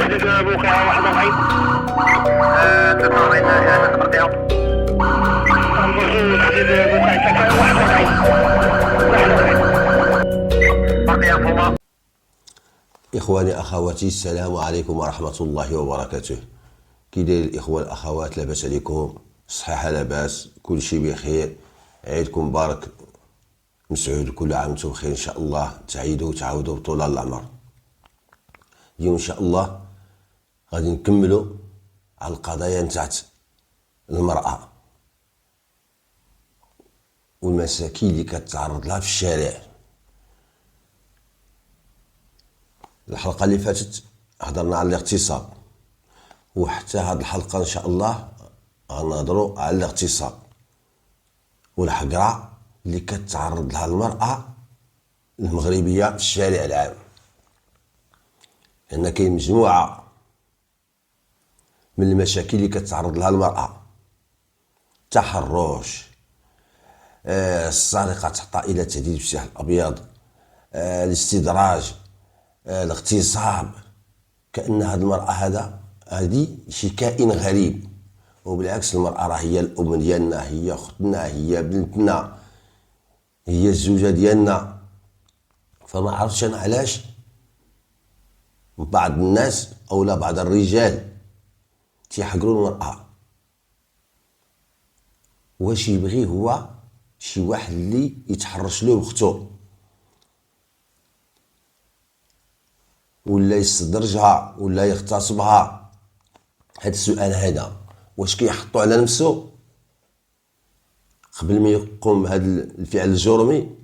تحديد موقعها 41. 43 جهاز تقديم. انظر تحديد موقع 41. تقديم فوما. إخواني أخواتي، السلام عليكم ورحمة الله وبركاته. كي داير الإخوة الأخوات؟ لاباس عليكم؟ صحيحة لاباس؟ كل شيء بخير؟ عيدكم مبارك مسعود، كل عام وانتم بخير إن شاء الله. تعيدوا وتعاودوا بطول العمر. اليوم إن شاء الله غادي نكملوا على القضايا نتاعت المرأة والمساكين اللي كتعرض لها في الشارع. الحلقة اللي فاتت هضرنا على الاغتصاب، وحتى هاد الحلقة إن شاء الله غنهضروا على الاغتصاب والحقرة اللي كتعرض لها المرأة المغربية في الشارع العام. لأن كاين مجموعة من المشاكل اللي كتعرض لها المرأة: التحرش، السرقة تحت إلى تهديد بالسلاح الأبيض، الاستدراج، الاغتصاب. كأن هاد المرأة هادي شي كائن غريب، وبالعكس المرأة راه هي الأم ديالنا، هي أختنا، هي بنتنا، هي الزوجة ديالنا. فما عرفتش أنا علاش بعض الناس أو لا بعض الرجال تيحقروا المرأة. واش يبغي هو شي واحد اللي يتحرش له بختو، ولا يستدرجها، ولا يغتصبها؟ هاد السؤال هذا واش كيحطو على نفسه قبل ما يقوم بهذا الفعل الجرمي،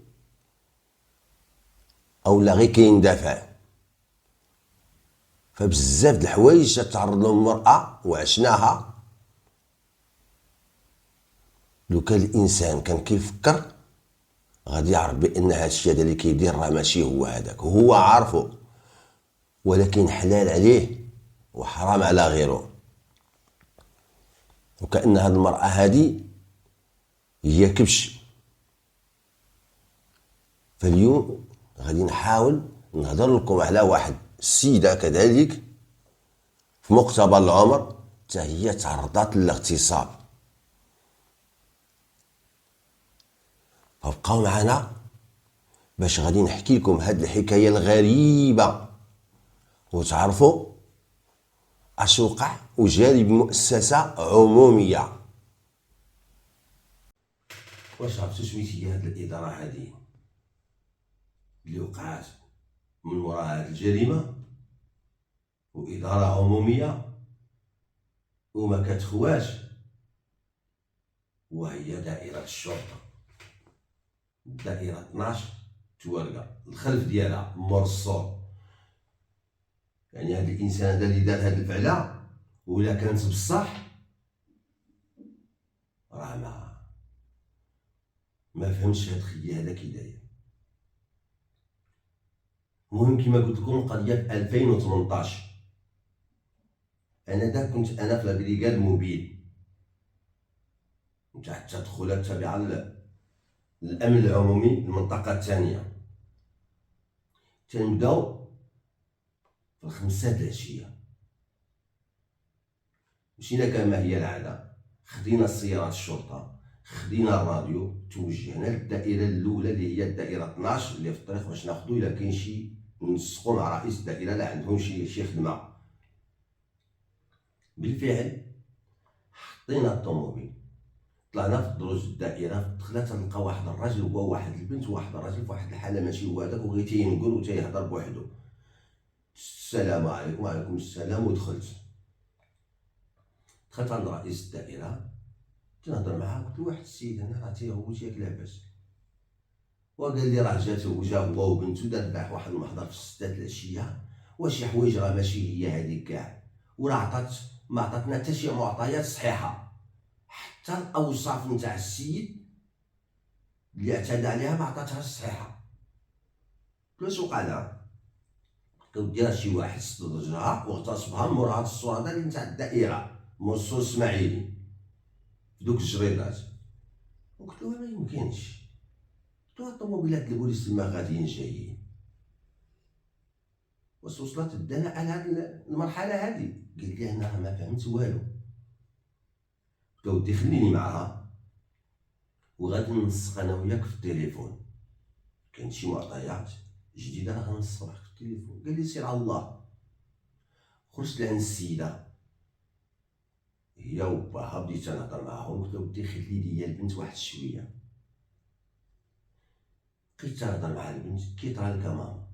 او لا غير كيندافع؟ فبزاف د الحوايج تتعرض لهم المرأة وعشناها. لو كان الانسان كان كيفكر غادي يعرف بان هاد الشيء هذا اللي كيدير راه ماشي هو هذاك، هو عارفه، ولكن حلال عليه وحرام على غيره. وكأن هاد المرأة هادي هي كبش. فاليوم غادي نحاول نهضر لكم على واحد السيدة كذلك في مقتبل العمر حتى هي تعرضت للاغتصاب. فبقاو معنا باش غادي نحكي لكم هاد الحكاية الغريبة وتعرفوا اش وقع وجاري بمؤسسة عمومية. واش عرفتوا سميتي هاد الإدارة هادي اللي وقعت من وراء هاد الجريمة؟ وإدارة عمومية وما كتخواش، وهي دائرة الشرطة، دائرة 12 توارقة الخلف ديالها مرصور. يعني هاد الإنسان هذا اللي دار هاد الفعلة ولا كانت بصح راه ما فهمش هاد خيي هذا كي داير. المهم كما قلت لكم القضية في 2018. انا كنت في البريغاد موبيل نتاع التدخلات التابعة للأمن العمومي المنطقة الثانية. تنبداو في 5 د العشية، مشينا كما هي العادة، خدينا سيارات الشرطة، خدينا الراديو، توجهنا للدائرة الأولى اللي هي الدائرة 12 اللي في الطريق باش ناخدو إلا كاين شي نسقو مع رئيس الدائرة لا عندهم شي خدمة. بالفعل حطينا الطوموبيل، طلعنا في دروج الدائرة، دخلنا تلقى واحد الراجل وواحد البنت وواحد الراجل في واحد الحالة ماشي هو هذاك، وغير تينقل وتيهضر بوحدو. السلام عليكم. وعليكم السلام. ودخلت عند رئيس الدائرة تنهضر معاه، قلت له واحد السيد هنا راه تيغوت ياك لاباس، وقال لي راه جا هو وبنتو دار البارح واحد المحضر في 6 د العشية، وشي حوايج راه ماشي هي هذيك كاع، وراه ما عطاتنا حتى شي معطيات صحيحة، حتى الأوصاف نتاع السيد اللي اعتدى عليها ما عطاتهاش صحيحة. قلت له اش وقع لها؟ ودي راه شي واحد استدرجها واغتصبها مور هاد الصورة هذا اللي نتاع الدائرة موصول اسماعيلي في دوك الجريدات. وقلت له ما يمكنش، قلت له الطوموبيلات البوليس المغاديين جايين. واش وصلت الدناءة لهاد المرحلة هادي؟ قال لي انا ما فهمت والو. قلت له ودي خليني معاها وغادي ننسق انا وياك في التليفون، كاين شي معطيات جديده راه غننسق معاك في التليفون. قال لي سير على الله. خرجت لعند السيده هي وباها، بديت نهضر معاهم. قلت له ودي خلي لي البنت واحد شويه. بقيت تنهضر مع البنت كيطرا لك ماما.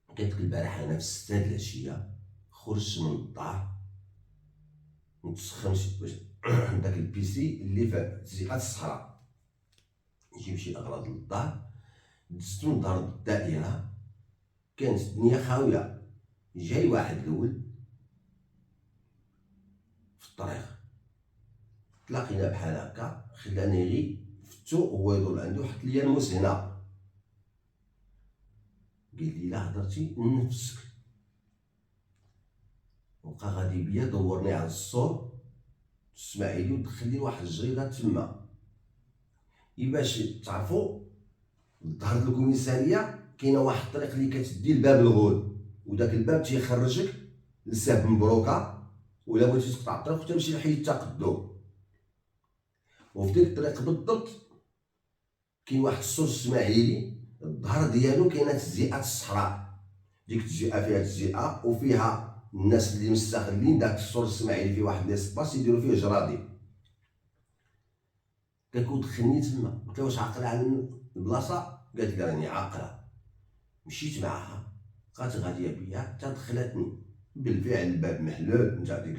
قلت لك البارح انا في 6 د العشيه خرجت من الدار نتسخن باش داك البيسي اللي في التزيقات الصحراء نجيب شي اغراض للدار. دزت من دار الدائره كانت الدنيا خاويه. جاي واحد الاول في الطريق تلاقينا بحال هكا، خلاني غير فتو هو يدور عندي وحط ليا الموس هنا. قال لي لا هضرتي نفسك. وبقى غادي بيا دورني على السور الاسماعيلي ودخل لي واحد الجريده تما. باش تعرفوا ظهر الكوميساريه كاينه واحد الطريق اللي كتدي لباب الغول، وداك الباب تيخرجك لساب مبروكه، ولا بغيتي تقطع الطريق تمشي لحي التقدم. وفي ديك الطريق بالضبط كاين واحد السور اسماعيلي الظهر ديالو كاينه تزيئات الصحراء. ديك التزيئه فيها تزيئه وفيها الناس اللي مستغلين داك السور الاسماعيلي، فيه واحد ليسباس يديروا فيه جرادي. قالك ودخلني تما. قلت له واش عاقله على البلاصه؟ قالت لي راني عاقله. مشيت معاها بقات غاديه بيا حتى دخلتني. بالفعل الباب محلول نتاع ديك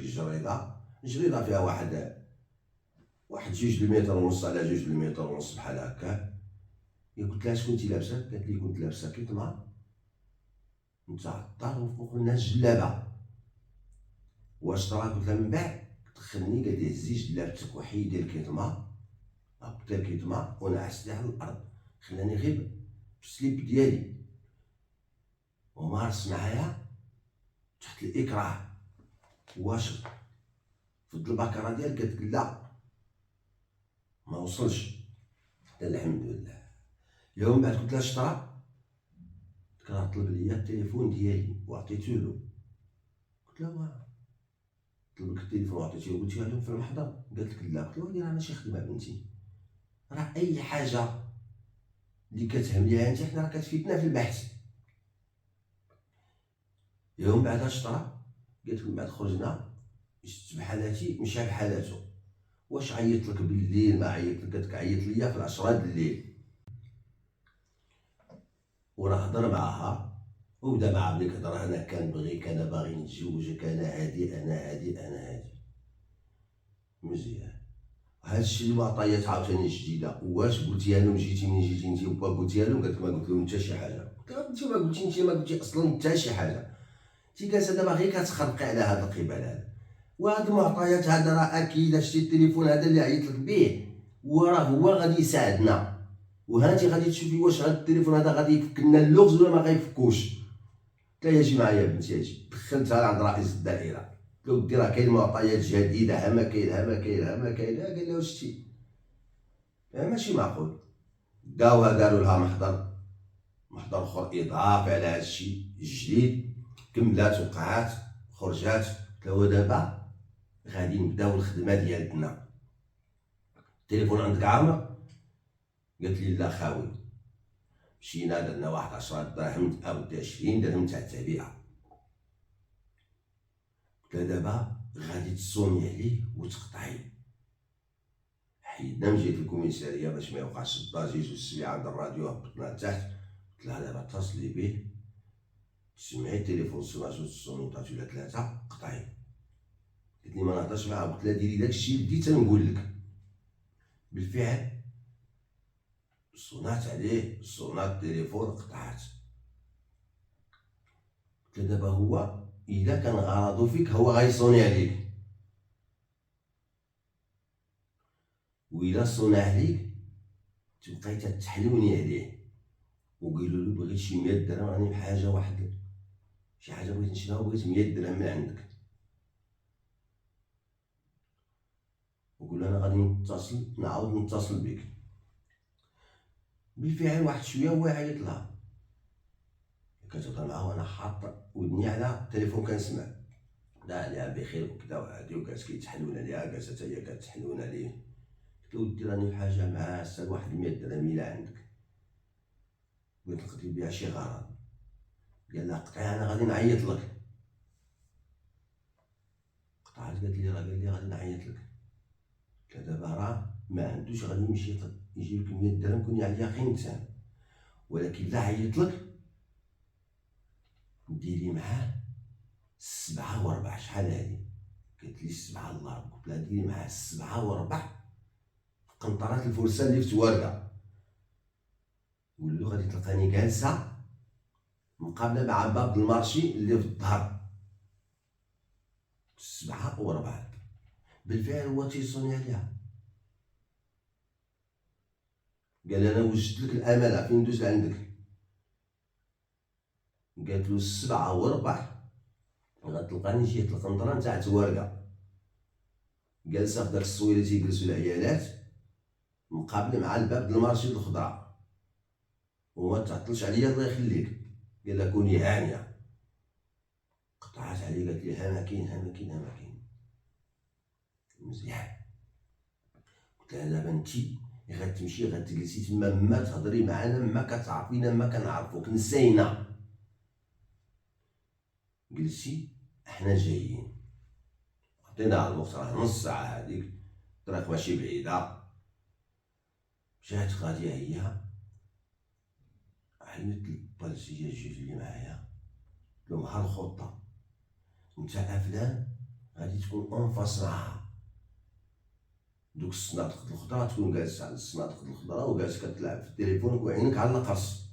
الجريده فيها واحد 2 المتر ونص على 2 المتر ونص بحال هكا. قلت لها اش كنتي لابسه؟ قالت لي كنت لابسه كيطمه نتاع الدار وفوق منها جلابه. واش ترى؟ قلت لها من بعد دخلني قال لي هزي جلابتك وحيدي الكيطمه. هبط الكيطمه ونعس لي على الارض، خلاني غير بالسليب ديالي ومارس معايا تحت الاكراه. واش فضل البكره ديالك؟ قالت لك لا ما وصلش. قلت لها الحمد لله. يوم بعد قلت لها شطرا؟ كان طلب ليا التليفون ديالي وعطيتولو. قلت لها واه طلبك التليفون وعطيتيه قلت لهم في المحضر؟ قالت لك لا. قلت لها ودي راه ماشي خدمه بنتي، راه اي حاجه اللي كتهم ليها انت حنا راه كتفيدنا في البحث. يوم بعد شطرا؟ قالت لك من بعد خرجنا شفت بحالاتي مشى بحالاتو. واش عيط لك بالليل؟ ما عيط لك. قالت لك عيط ليا في 10 د الليل. وراه هضر معاها وبدا مع بنيك هضر انا كنبغيك، انا باغي نتزوجك، انا هادي انا هادي انا هادي. مزيان. هادشي اللي معطيات عاوتاني جديده. واش قلتيها لهم جيتي من جيتي انت وبا قلتيها لهم؟ قالت لك ما قلت لهم حتى شي حاجه. قلت لها انت ما قلتي، انت ما قلتي اصلا حتى شي حاجه. انت جالسه دابا غير كتخرقي على هاد القبال هذا. وهاد المعطيات هذا راه اكيد شتي التليفون هذا اللي عيط لك به وراه هو غادي يساعدنا. وهانتي غادي تشوفي واش هاد التليفون هذا غادي يفك لنا اللغز ولا ما غيفكوش. قلت لها اجي معايا بنتي اجي. دخلتها عند رئيس الدائره. قلت له ودي راه كاين معطيات جديده ها ما كاين ها ما كاين ها ما كاين. قال لها واش شتي؟ ماشي معقول. داوها داروا لها محضر اخر اضافي على هادشي الجديد. كملات وقعات خرجات. قلت له ودابا غادي نبداو الخدمه ديالنا. التليفون عندك عامر؟ قالت لي لا خاوي. مشينا درنا واحد 10 دراهم او 20 درهم تاع التعبئه. قلت لها دابا غادي تصوني عليه وتقطعي. حيدنا مجيت الكوميساريه باش ما يوقعش الضجيج والسميعه عند الراديو. هبطنا لتحت. قلت لها دابا اتصلي به تسمعي التليفون سوناج وتصونيطات ولا 3 قطعي. قالت لي ما نهضرش معاه. قلت لها ديري داكشي اللي بديت نقول لك. بالفعل صونات عليه، صونات التليفون قطعات. قلت له دابا هو الا كان غرضو فيك هو غيصوني عليك، وإلا صوني عليك تبقاي تتحلوني عليه وقولوا له بغيت شي 100 درهم راني بحاجه واحد شي حاجه بغيت نشريها وبغيت 100 درهم من عندك. وقول له انا غادي نتصل نعاود نتصل بك. بالفعل واحد شويه هو يعيط لها كتهضر معاه وانا حاط ودني على التليفون كنسمع، لا عليها بخير وكذا وهادي، وكانت كيتحنون عليها، كانت حتى هي كتحنون عليه. قلت له ودي راني بحاجه معاسه لواحد 100 درهم الا عندك، بغيت نقضي بها شي غرض. قال لها قطعي انا غادي نعيط لك. قطعت، قالت لي راه قال لي غادي نعيط لك. قلت لها دابا راه ما عندوش، غادي يمشي يجيب لك 100 درهم كوني على اليقين تام، ولكن لا عيط لك ديري معاه 7 و4. شحال هادي؟ قالت لي 7 الله. قلت لها ديري معاه 7 و4 قنطرات الفرسان اللي في توارقه، قول له غادي تلقاني جالسه مقابله مع باب المارشي اللي في الظهر. 7 و4. بالفعل هو تيصوني عليها. قال انا وجدت لك الامانه، فين ندوز لعندك؟ قالت له 7 و4 غتلقاني جهه القنطره نتاع توارقه، جالسه في داك الصويله تيجلسوا العيالات مقابله مع الباب د المارشي الخضراء، وما تعطلش عليا الله يخليك. قال لها كوني هانيه. قطعت عليه، قالت لي ها ما كاين ها ما كاين ها ما كاين. مزيان. قلت لها دابا انتي غتمشي غتجلسي تما، ما تهضري معانا، ما كتعرفينا، ما كنعرفوك، نسينا. جلسي احنا جايين. عطيناها الوقت، راه نص ساعه هذيك، الطريق ماشي بعيده. جات غاديه هي، عيطت للبالسيه الجوج اللي معايا، قلت لهم ها الخطه، نتا افلان غادي تكون اونفاس معاها، دوك الصنادق د الخضره تكون جالسه على الصنادق د الخضره وجالس كتلعب في التليفون وعينك على القرص.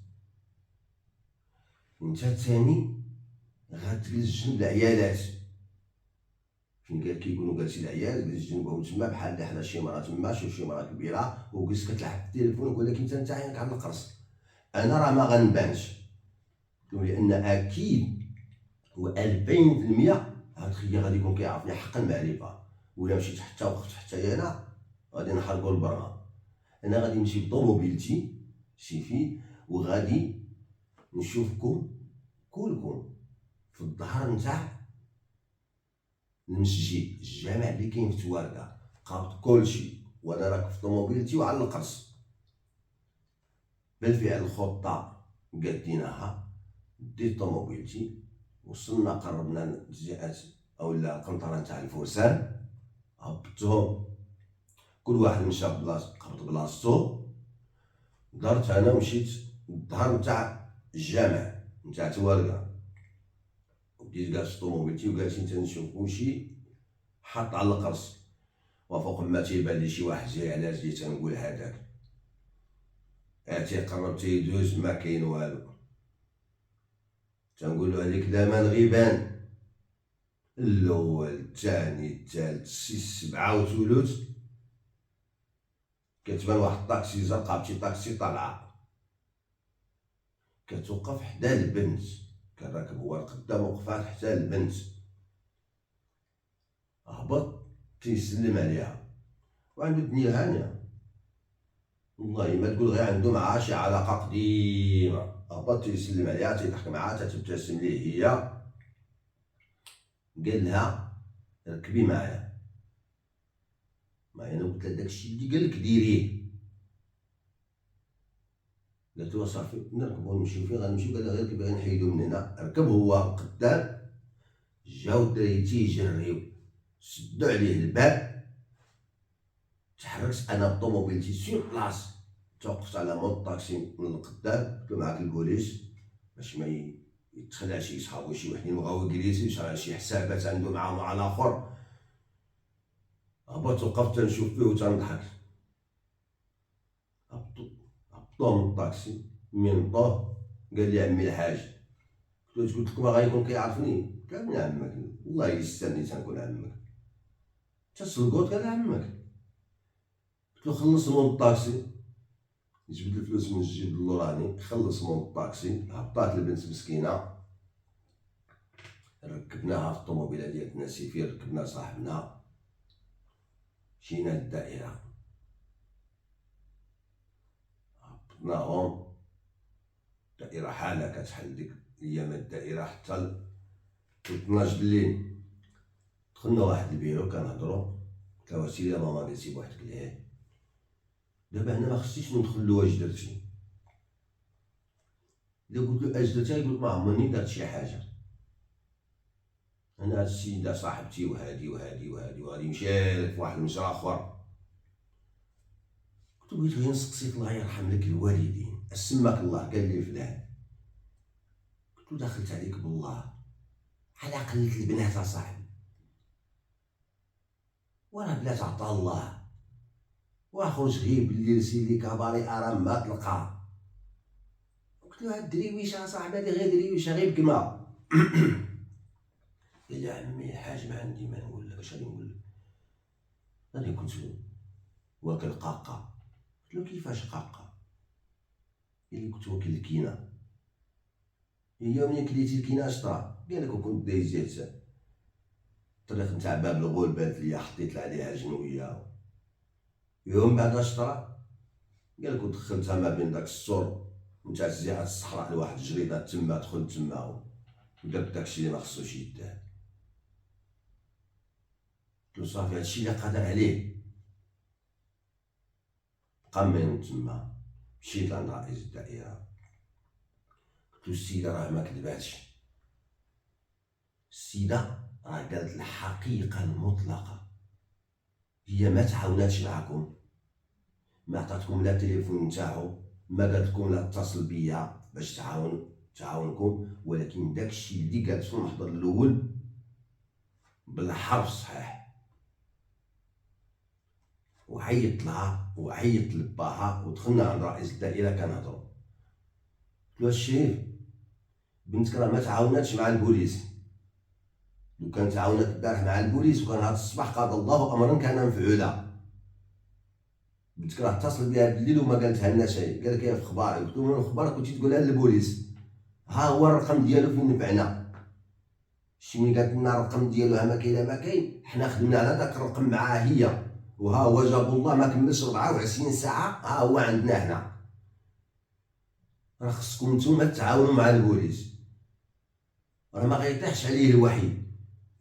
نتا تاني غتجلس جنب العيالات، فين قال كيكونوا جالسين العيال جلس جنبهم تما، بحال اللي حدا شي مرا تما، شوف شي مرا كبيره وجلس كتلعب في التليفون، ولكن انت عينك على القرص. انا راه ما غنبانش، لان اكيد و 2000% هاد خويا غادي يكون كيعرفني حق المعرفه، ولا مشيت حتى وقت حتى انا غادي نحرقو البرا. انا غادي نمشي بطوموبيلتي شيفي، وغادي نشوفكم كلكم في الظهر نتاع المسجد الجامع اللي كاين في توارقه، قابط كلشي وانا راكب في طوموبيلتي وعلى القرص. بالفعل الخطه قديناها، ديت طوموبيلتي، وصلنا قربنا الجهات اولا القنطره نتاع الفرسان، هبطتهم كل واحد مشى بلاصتو، قبض بلاصتو، درت انا ومشيت للظهر نتاع الجامع نتاع توارقه، بديت جالس في طوموبيلتي وجالسين تنشوف كلشي حاط على القرص. وفوق ما تيبان لي شي واحد جاي على رجلي، تنقول هذاك تيقرب تيدوز ما كاين والو، تنقول له عليك لا ما الغيبان. الاول الثاني الثالث 7 وثلث كتبان واحد الطاكسي زرقاء بشي طاكسي طالعه، كتوقف حدا البنت، كان راكب هو القدام وقفات حتى البنت، هبط تيسلم عليها وعنده الدنيا هانيه، والله ما تقول غير عنده معها شي علاقه قديمه. هبط تيسلم عليها، تيضحك معها، تتبتسم ليه هي، قال لها ركبي معايا. ما انا قلت لها داكشي اللي قال لك ديريه. قالت له صافي نركبو نمشيو فين غنمشيو؟ قال لها غير ركبي غنحيدو من هنا. ركب هو قدام، جاو الدراري تيجريو، سدو عليه الباب، تحركت انا بطوموبيلتي سير بلاص، توقفت على مود طاكسي من القدام، قلت له معاك البوليس باش ما يتخلع شي صحابو شي وحدين بغاو يجليسو شي حسابات عنده معاهم مع الاخر. هبط وقفت تنشوف فيه وتنضحك. هبطوه من الطاكسي، من طوه قال لي عمي الحاج. قلت لكم ما غيكون كيعرفني؟ قال من عمك؟ والله يستني تنكون عمك. تسلقوت قال عمك. قلت له خلص من الطاكسي، جبد الفلوس من الجيب اللوراني، خلص من الطاكسي. هبطات البنت مسكينه، ركبناها في الطوموبيله ديالنا سيفير، ركبنا صاحبنا، مشينا للدائره، هبطناهم الدائرة حالة كتحل ديك أيام الدائرة حتى 12 الليل. دخلنا واحد البيرو كنهضرو، قلت لها واسيري يا ماما قالتي بوحدك ليه، دابا هنا ما خصنيش ندخل له واش درتي. إلا قلت له اش درتي يقول لك ما عمرني درت شي حاجة، أنا هاد السيدة صاحبتي وهادي وهادي وهادي وغادي نمشي فواحد المجرى آخر. قلت له بغيت غير نسقسيك الله يرحم لك الوالدين، أسماك الله؟ قال لي فلان. قلت له دخلت عليك بالله، على قلة البنات أصاحبي، وراه بلات عطا الله، واخرج غير بالليل سيدي كاباري أرام ما تلقى. قلت له هاد الدريويش أصاحبي هادي غير دريويشة غير بكما. قال لي عمي الحاج ما عندي ما نقول لك، اش غادي نقول لك، أنا كنت واكل قاقة. قلت له كيفاش قاقة؟ قال لي كنت واكل الكينة. هي منين كليتي الكينة اش طرا؟ قال لك وكنت دايز الطريق نتاع باب الغول بانت ليا، حطيت عليها جنوية، يوم بعد اش طرا؟ قال لك ودخلتها ما بين داك السور نتاع الزيعة الصحراء لواحد الجريدة تما، دخلت تما ودرت داكشي اللي ما خصوش يدار. قلت له صافي هادشي اللي قادر عليه. قام تما مشيت عند رئيس الدائرة، قلت له السيدة راه ما كذباتش، السيدة راه قالت الحقيقة المطلقة، هي ما تعاوناتش معاكم، ما عطاتكم لا تليفون نتاعو، ما قالت لكم لا اتصل بيا باش تعاونكم، ولكن داكشي اللي قالت في المحضر الاول بالحرف صحيح. وعيط لها وعيط لباها، ودخلنا عند رئيس الدائرة كنهضرو. قلت له الشريف بنتك راه ما تعاوناتش مع البوليس، لو كان تعاونات البارح مع البوليس وكان هاد الصباح قضى الله امرا كان مفعولا. بنتك راه اتصل بها بالليل وما قالتها لنا شيء، قال لك يا في اخباري. قلت له من اخبارك كنتي تقولها للبوليس؟ ها هو الرقم ديالو فين نفعنا، شي ملي قالت لنا الرقم ديالو ها ما كاين ما كاين، حنا خدمنا على داك الرقم معاه هي، وها هو جابو الله ما كملش 24 ساعة ها هو عندنا هنا. راه خصكم نتوما تعاونوا مع البوليس، راه ما غيطيحش عليه الوحي.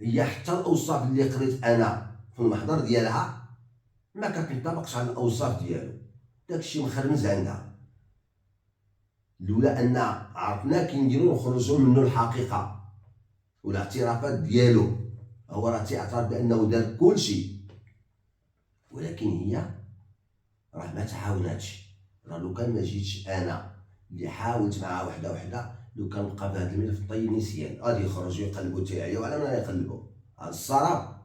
هي حتى الاوصاف اللي قريت انا في المحضر ديالها ما كتنطبقش على الاوصاف ديالو، داكشي مخرمز عندها. لولا ان عرفنا كي نديرو نخرجو منه الحقيقه والاعترافات ديالو، هو راه تيعترف بانه دار كلشي، ولكن هي راه ما تعاوناتش. راه لو كان ما جيتش انا اللي حاولت معها وحده لو كان بقى في هذا الملف طيب نسيان غادي يخرجوا يقلبوا تيعيا وعلى من يقلبوا هذا الصراب.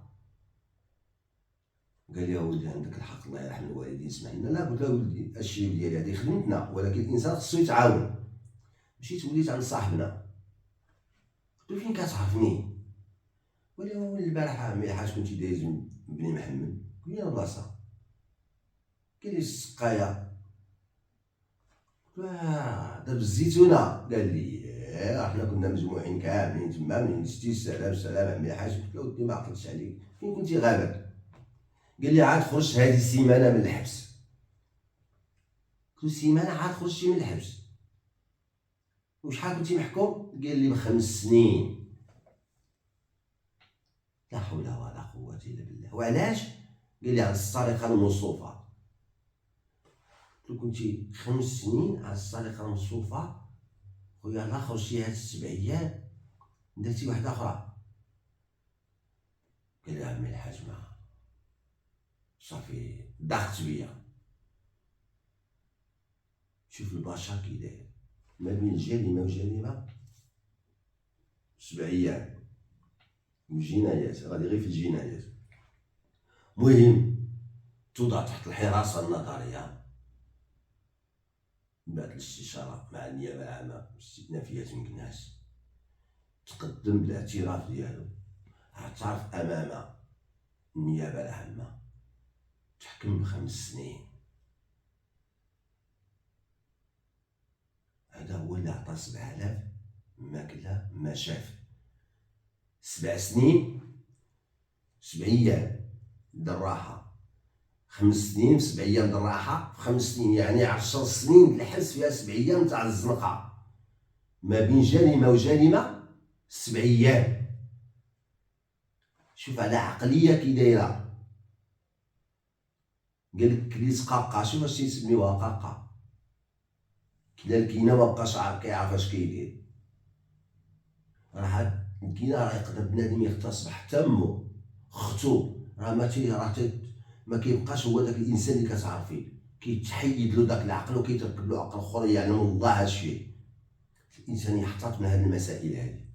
قال لي يا ولدي عندك الحق الله يرحم الوالدين اسمح لنا. لا قلت له ولدي الشريف ديالي هذه خدمتنا، ولكن الانسان خصو يتعاون. مشيت وليت عند صاحبنا قلت له فين كتعرفني؟ قال لي ولد البارح عمي حاج كنتي دايز من بني محمد. قلت له بلاصه. قال لي السقايه. قلت له دار بالزيتونه. قال لي احنا كنا مجموعين كاملين تما منين جيتي السلام عمي حاج. قلت له ودي ما عقلتش عليك فين كنتي غابر؟ قال لي عاد خرجت هذه السيمانه من الحبس. قلت له سيمانه عاد خرجتي من الحبس؟ وشحال كنتي محكوم؟ قال لي ب5 سنين. لا حول ولا قوه الا بالله. وعلاش؟ قال لي على السرقه الموصوفه. قلت له كنتي 5 سنين على السرقه الموصوفه خويا، لا خرجتي هاد 7 ايام درتي واحده اخرى. قال لي عمي الحاج ما صافي ضاقت بيا. شوف البشر كي داير ما بين جريمه وجريمه 7 ايام وجنايات غادي غير في الجنايات. مهم توضع تحت الحراسه النظريه بعد الاستشاره مع النيابه العامه باستئنافيه مكناس، تقدم بالاعتراف ديالو، اعترف امام النيابه العامه، تحكم ب5 سنين. هذا هو اللي عطى 7000 ماكله ما شاف. 7 سنين 7 ايام دراحه، 5 سنين في 7 ايام دراحه، في 5 سنين يعني 10 سنين الحبس فيها 7 ايام تاع الزنقه. ما بين جريمة وجريمة 7 أيام. شوف على عقلية كي دايرة. قالك كريس قاقا، شوف اش تيسميوها قاقا، كلا الكينا مبقاش كيعرف اش كيدير. راه الكينا راه يقدر بنادم يغتصب حتى مو ختو، راه ما كيبقاش هو داك الانسان اللي كتعرفيه، كيتحيد له داك العقل وكيتركب له عقل اخر يعلم الله هادشي. الانسان يحتاط من هاد المسائل هادي.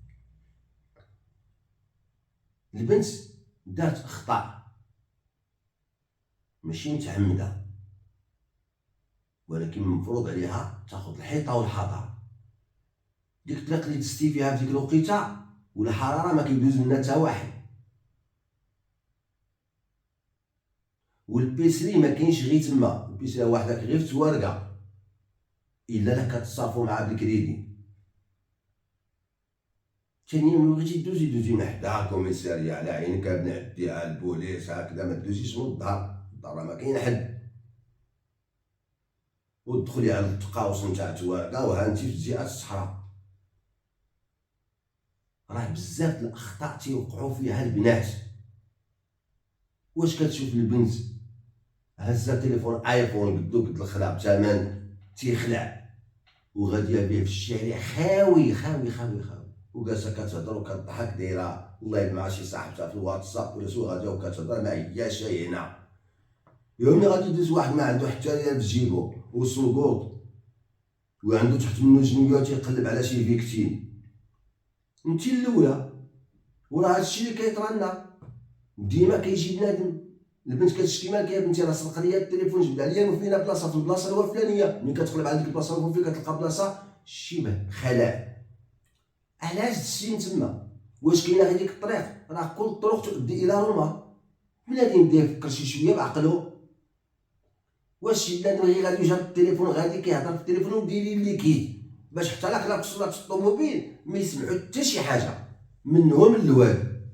البنت دارت اخطاء ماشي متعمده، ولكن مفروض عليها تاخذ الحيطه والحذر. ديك الطريق اللي دزتي فيها في ديك الوقيته والحراره ما كيدوز منها حتى واحد، والبيسري ما كاينش غير تما، البيسري وحدك غير في توارقه الا لا كتصرفوا معاه بالكريدي. ثانيا ملي بغيتي دوزي من حدا الكوميساريه على عينك ابن عدي البوليس هكذا، ما دوزيش من الدار راه ما كاين حد، ودخلي على التقاوس نتاع توارقه وها انت في الجهه الصحراء. راه بزاف الاخطاء تيوقعوا فيها البنات. واش كتشوف البنت هزا تليفون ايفون قدو قد الخلع بثمن تيخلع وغاديه به في الشارع خاوي خاوي خاوي خاوي، وجالسه كتهضر وكتضحك دايره الله مع شي صاحبتها في الواتساب ولا شو غاديه وكتهضر ما هياش هنا. يومي غادي يدوز واحد ما عنده حتى ريال في جيبو وسنقوط وعنده تحت منو جنيه وتيقلب على شي فيكتيم. انت الاولى، وراه هادشي اللي كيطرى لنا ديما كيجي بنادم. البنت كتشكي مالك يا بنتي راه سرق ليا التليفون، جبد عليا فينا بلاصه في البلاصه الفلانيه. ملي كتقلب على ديك البلاصه الفلانيه كتلقى بلاصه شبه خلاء. علاش دزتي تما؟ واش كاينه غير ديك الطريق؟ راه كل الطرق تؤدي الى روما. بنادم يبدا يفكر شي شويه بعقلو. واش شي بنادم غير غادي يجرب التليفون غادي كيهضر في التليفون وديري الليكيد باش حتى لا كلاكسونات الطوموبيل ما يسمعوا حتى شي حاجه منهم الوالد.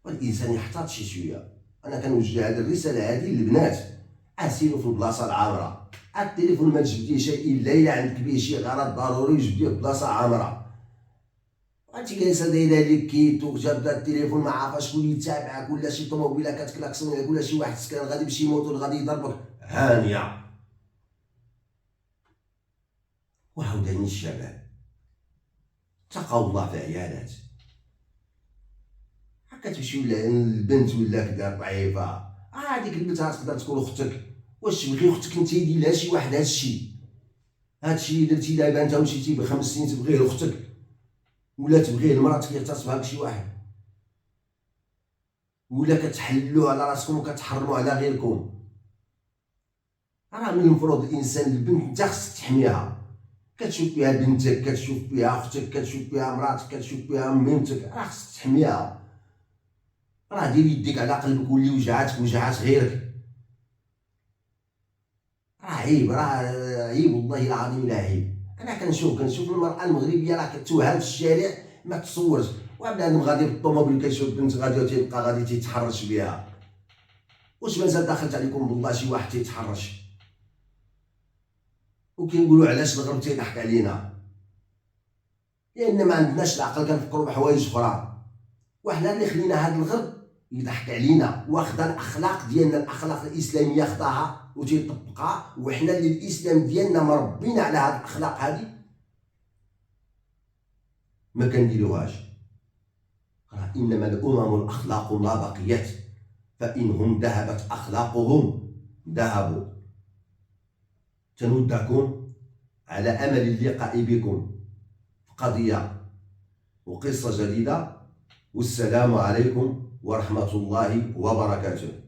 والانسان يحتاط شي شويه. انا كنوجه هذه الرساله هذه للبنات، اسيروا في البلاصه العامره. التليفون ما تجبديه شيء الا الا عندك به شي غرض ضروري جبديه في بلاصه عامره. انت جالسه دايره ليكيت وجابده التليفون ما عارفه شكون يتابعك ولا شي طوموبيله كتكلاكسون عليك ولا شي واحد سكان غادي بشي موتور غادي يضربك هانيه. وعاوداني الشباب اتقوا الله في عيالات. كتمشي ولا البنت ولا كدا ضعيفه، هذيك البنت تقدر تكون اختك. واش تبغي اختك انت يدير لها شي واحد هادشي اللي درتي دابا انت ومشيتي ب5 سنين تبغيه لاختك، ولا تبغيه لمراتك يغتصبها لك شي واحد، ولا كتحللوه على راسكم وكتحرموا على غيركم؟ راه من المفروض الانسان البنت انت خصك تحميها. كتشوف فيها بنتك، كتشوف فيها اختك، كتشوف فيها مراتك، كتشوف فيها ميمتك، راه خصك تحميها. راه دير يديك على قلبك واللي وجعاتك وجعات غيرك. راه عيب، راه عيب والله العظيم لا عيب. انا كنشوف المراه المغربيه راه كتوهان في الشارع ما تصورش. وبنادم غادي بالطوموبيل كيشوف بنت غاديه وتيبقى غادي تيتحرش بها. واش مازال دخلت عليكم بالله شي واحد تيتحرش؟ وكنقولوا علاش الغرب تيضحك علينا؟ لان ما عندناش العقل، كنفكروا بحوايج اخرى. وحنا اللي خلينا هذا الغرب يضحك علينا واخد الاخلاق ديالنا، الاخلاق الاسلاميه خداها وتيطبقها، وحنا اللي الاسلام ديالنا مربينا على هذه الاخلاق هذه ما كنديروهاش. راه انما الامم الاخلاق ما بقيت، فانهم ذهبت اخلاقهم ذهبوا. تنودعكم على امل اللقاء بكم في قضيه وقصه جديده، والسلام عليكم ورحمه الله وبركاته.